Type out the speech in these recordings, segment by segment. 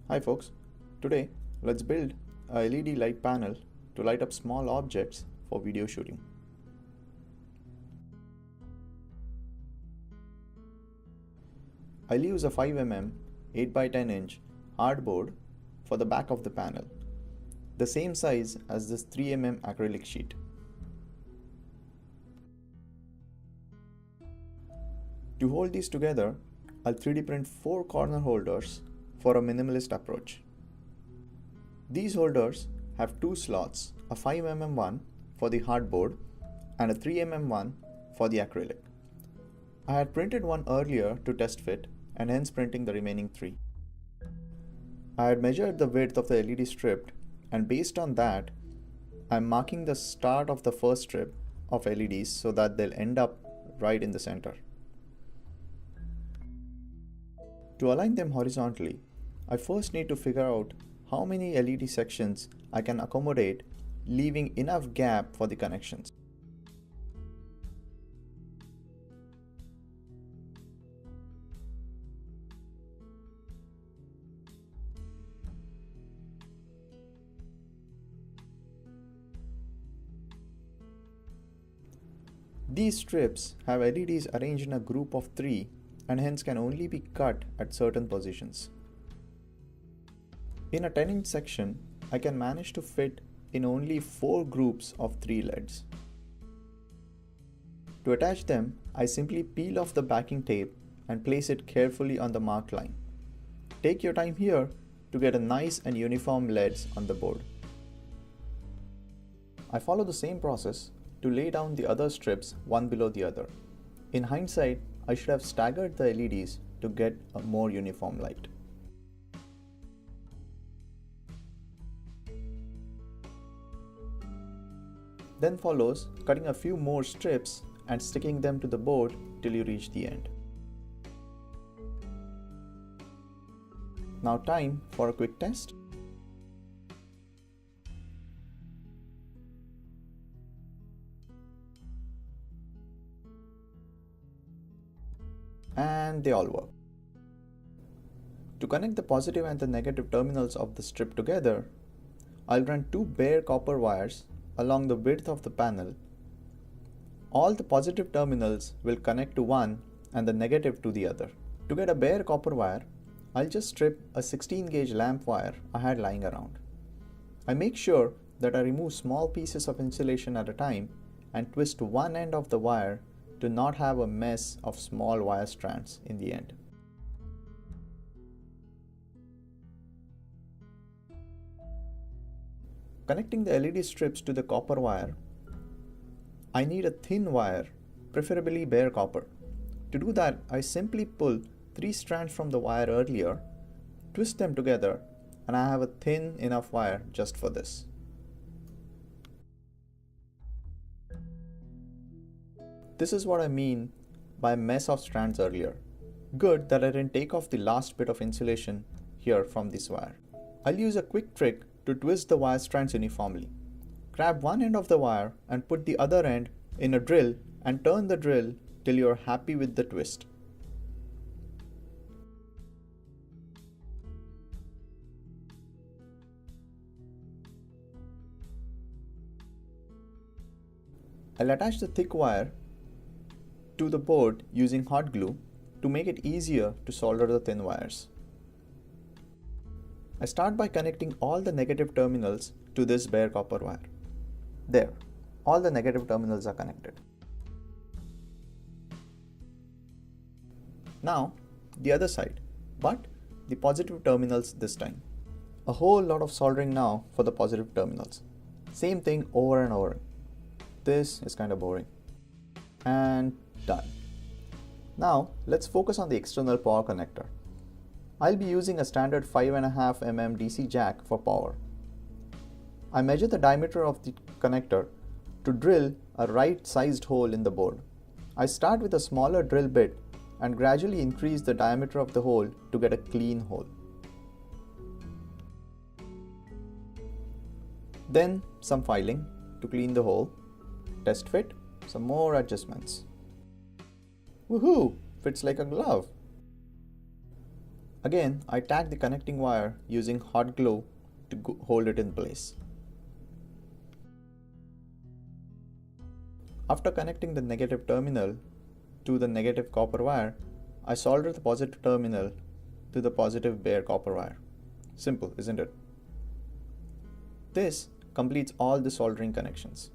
Hi folks, today let's build a LED light panel to light up small objects for video shooting. I'll use a 5mm 8x10" hardboard for the back of the panel, the same size as this 3mm acrylic sheet. To hold these together, I'll 3D print 4 corner holders for a minimalist approach. These holders have 2 slots, a 5mm one for the hardboard and a 3mm one for the acrylic. I had printed one earlier to test fit and hence printing the remaining 3. I had measured the width of the LED strip and based on that, I'm marking the start of the first strip of LEDs so that they'll end up right in the center. To align them horizontally, I first need to figure out how many LED sections I can accommodate, leaving enough gap for the connections. These strips have LEDs arranged in a group of 3 and hence can only be cut at certain positions. In a 10" section, I can manage to fit in only 4 groups of 3 LEDs. To attach them, I simply peel off the backing tape and place it carefully on the marked line. Take your time here to get a nice and uniform LEDs on the board. I follow the same process to lay down the other strips one below the other. In hindsight, I should have staggered the LEDs to get a more uniform light. Then follows cutting a few more strips and sticking them to the board till you reach the end. Now time for a quick test. And they all work. To connect the positive and the negative terminals of the strip together, I'll run 2 bare copper wires along the width of the panel. All the positive terminals will connect to one and the negative to the other. To get a bare copper wire, I'll just strip a 16 gauge lamp wire I had lying around. I make sure that I remove small pieces of insulation at a time and twist one end of the wire to not have a mess of small wire strands in the end. Connecting the LED strips to the copper wire, I need a thin wire, preferably bare copper. To do that, I simply pull 3 strands from the wire earlier, twist them together, and I have a thin enough wire just for this. This is what I mean by mess of strands earlier. Good that I didn't take off the last bit of insulation here from this wire. I'll use a quick trick to twist the wire strands uniformly. Grab one end of the wire and put the other end in a drill and turn the drill till you're happy with the twist. I'll attach the thick wire to the board using hot glue to make it easier to solder the thin wires. I start by connecting all the negative terminals to this bare copper wire. There, all the negative terminals are connected. Now, the other side, but the positive terminals this time. A whole lot of soldering now for the positive terminals. Same thing over and over. This is kind of boring. And done. Now let's focus on the external power connector. I'll be using a standard 5.5mm DC jack for power. I measure the diameter of the connector to drill a right sized hole in the board. I start with a smaller drill bit and gradually increase the diameter of the hole to get a clean hole. Then some filing to clean the hole, test fit, some more adjustments. Woohoo! Fits like a glove. Again, I tag the connecting wire using hot glue to hold it in place. After connecting the negative terminal to the negative copper wire, I solder the positive terminal to the positive bare copper wire. Simple, isn't it? This completes all the soldering connections.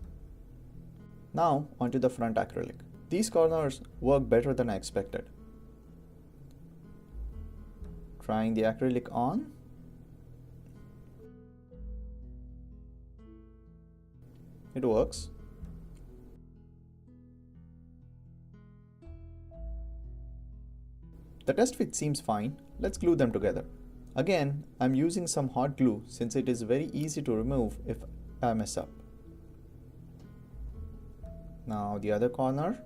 Now onto the front acrylic. These corners work better than I expected. Trying the acrylic on. It works. The test fit seems fine. Let's glue them together. Again, I'm using some hot glue since it is very easy to remove if I mess up. Now the other corner.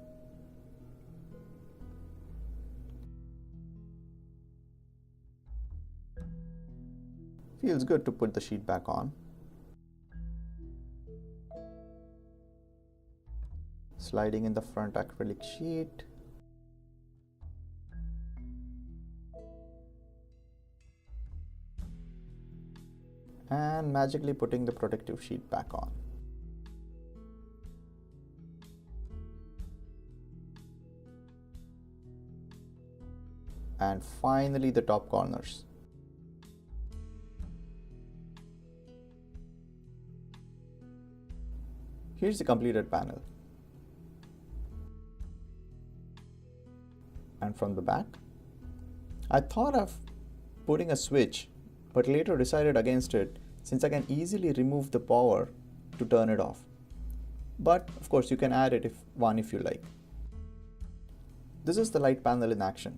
Feels good to put the sheet back on. Sliding in the front acrylic sheet. And magically putting the protective sheet back on. And finally the top corners. Here's the completed panel. And from the back, I thought of putting a switch, but later decided against it since I can easily remove the power to turn it off. But of course you can add it if you like. This is the light panel in action.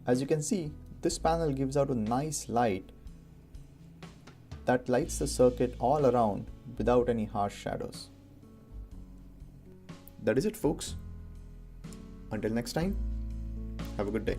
As you can see, this panel gives out a nice light that lights the circuit all around without any harsh shadows. That is it, folks. Until next time, have a good day.